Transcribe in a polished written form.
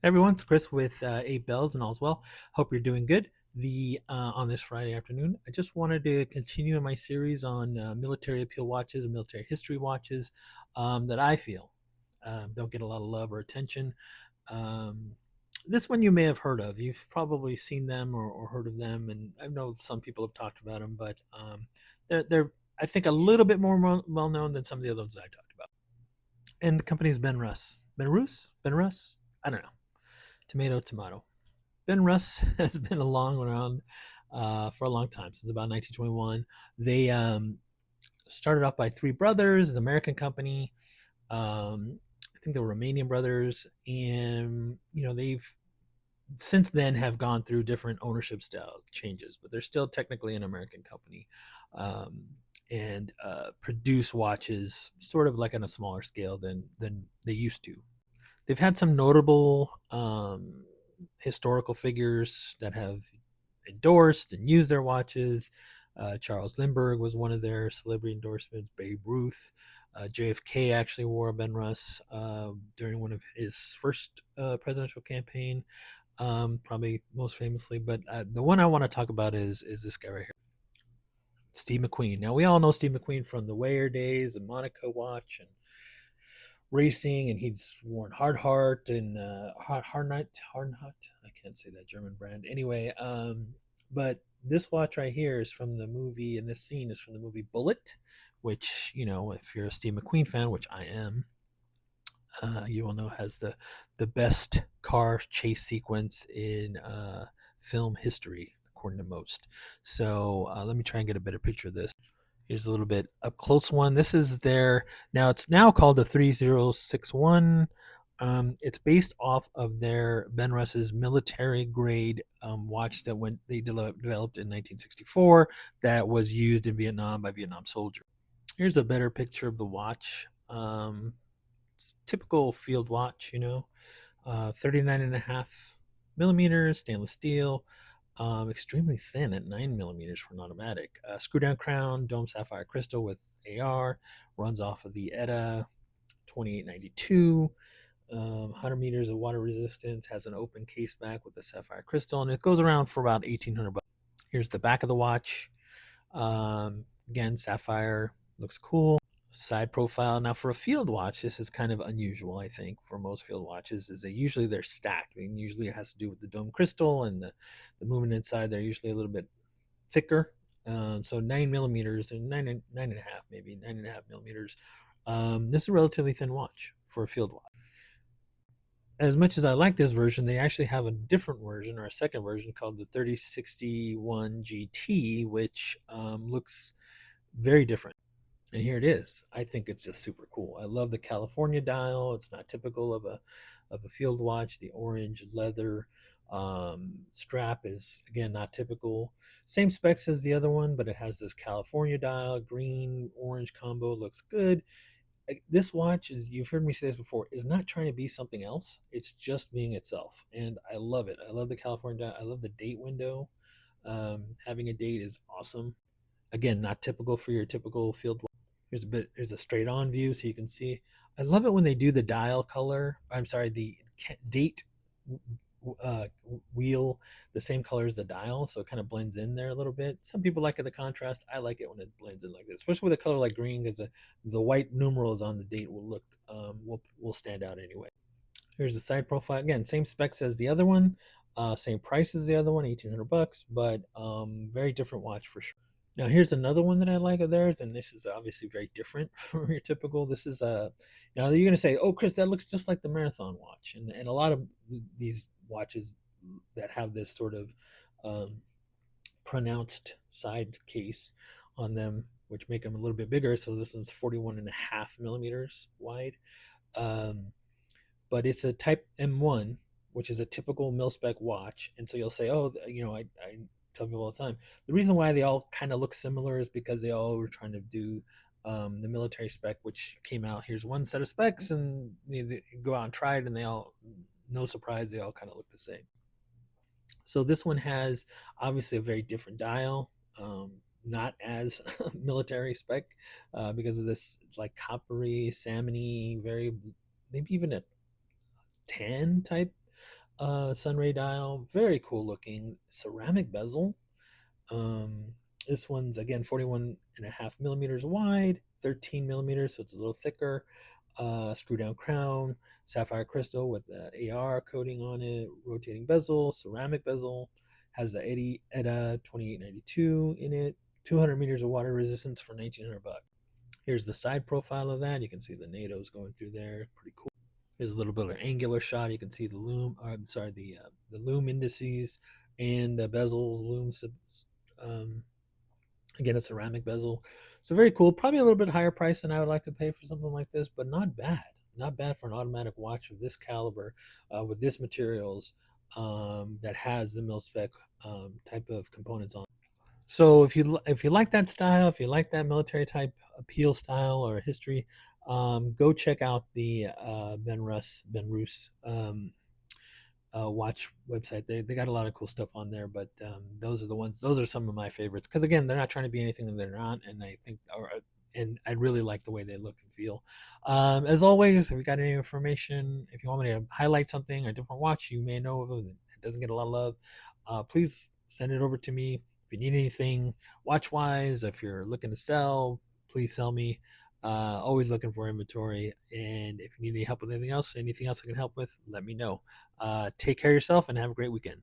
Everyone, it's Chris with Eight Bells and all's well. Hope you're doing good. The On this Friday afternoon, I just wanted to continue in my series on military appeal watches and military history watches that I feel don't get a lot of love or attention. Um, this one you may have heard of. You've probably seen them or heard of them, and I know some people have talked about them, but they're I think a little bit more well known than some of the other ones I talked about. And the company's Benrus. Benrus. I don't know. Tomato, tomato. Benrus has been along around for a long time, since about 1921. They started off by three brothers, an American company. I think they were Romanian brothers, and they've since then have gone through different ownership style changes, but they're still technically an American company, um, and produce watches sort of like on a smaller scale than they used to. They've had some notable historical figures that have endorsed and used their watches. Charles Lindbergh was one of their celebrity endorsements. Babe Ruth, JFK actually wore a Benrus during one of his first presidential campaign, probably most famously. But the one I want to talk about is this guy right here, Steve McQueen. Now we all know Steve McQueen from the Weyer days and Monaco watch and racing, and he's worn Hardheart and Hardnut. I can't say that German brand. Anyway, but this watch right here is from the movie, and this scene is from the movie Bullet, which if you're a Steve McQueen fan, which I am, you will know has the best car chase sequence in film history, according to most. So let me try and get a better picture of this. Here's a little bit up close one. This is their now. It's now called the 3061. It's based off of their Benrus's military grade watch that they developed in 1964 that was used in Vietnam by Vietnam soldiers. Here's a better picture of the watch. It's typical field watch, 39 and a half millimeters, stainless steel, extremely thin at 9 millimeters for an automatic. Screw down crown, dome sapphire crystal with AR, runs off of the ETA 2892. 100 meters of water resistance, has an open case back with the sapphire crystal, and it goes around for about 1,800 bucks. Here's the back of the watch. Again, sapphire, looks cool. Side profile. Now, for a field watch, this is kind of unusual, I think, for most field watches, is that usually they're stacked. I mean, usually it has to do with the dome crystal and the movement inside. They're usually a little bit thicker. So 9 millimeters, and nine and a half, maybe 9.5 millimeters. This is a relatively thin watch for a field watch. As much as I like this version, they actually have a different version, or a second version, called the 3061 GT, which looks very different. And here it is. I think it's just super cool. I love the California dial. It's not typical of a field watch. The orange leather strap is, again, not typical. Same specs as the other one, but it has this California dial, green orange combo. Looks good. This watch, you've heard me say this before, is not trying to be something else. It's just being itself, and I love it. I love the California dial. I love the date window. Having a date is awesome. Again, not typical for your typical field watch. Here's a straight on view so you can see. I love it when they do the dial color. I'm sorry, the date uh, wheel the same color as the dial, so it kind of blends in there a little bit. Some people like it, the contrast. I like it when it blends in like this, especially with a color like green, because the white numerals on the date will look will stand out anyway. Here's the side profile. Again, same specs as the other one, same price as the other one, 1,800 bucks, but very different watch for sure. Now here's another one that I like of theirs, and this is obviously very different from your typical. This is now you're gonna say, "Oh, Chris, that looks just like the marathon watch," and a lot of these watches that have this sort of um, pronounced side case on them, which make them a little bit bigger. So this one's 41 and a half millimeters wide, um, but it's a Type M1, which is a typical mil spec watch. And so you'll say, "Oh, I tell people all the time, the reason why they all kind of look similar is because they all were trying to do the military spec, which came out. Here's one set of specs, and they go out and try it, and they all, no surprise, they all kind of look the same. So this one has obviously a very different dial, not as military spec, because of this like coppery, salmony, very maybe even a tan type sunray dial, very cool looking ceramic bezel. Um, this one's again 41.5 millimeters wide, 13 millimeters, so it's a little thicker. Screw down crown, sapphire crystal with the AR coating on it, rotating bezel, ceramic bezel, has the 80 ETA 2892 in it, 200 meters of water resistance for 1900 bucks. Here's the side profile of that. You can see the NATO's going through there. Pretty cool. Here's a little bit of an angular shot. You can see the loom. I'm sorry, the loom indices and the bezels, looms. Um, Again, a ceramic bezel. So very cool. Probably a little bit higher price than I would like to pay for something like this, but not bad. Not bad for an automatic watch of this caliber, with this materials, that has the mil spec type of components on. So if you like that style, if you like that military type appeal style or history, go check out the Benrus watch website. They got a lot of cool stuff on there, but those are the ones. Those are some of my favorites because again, they're not trying to be anything that they're not, and I think and I really like the way they look and feel. As always, if you got any information, if you want me to highlight something, a different watch you may know of that doesn't get a lot of love, please send it over to me. If you need anything watch wise, if you're looking to sell, please sell me. Always looking for inventory, and if you need any help with anything else I can help with, let me know. Take care of yourself and have a great weekend.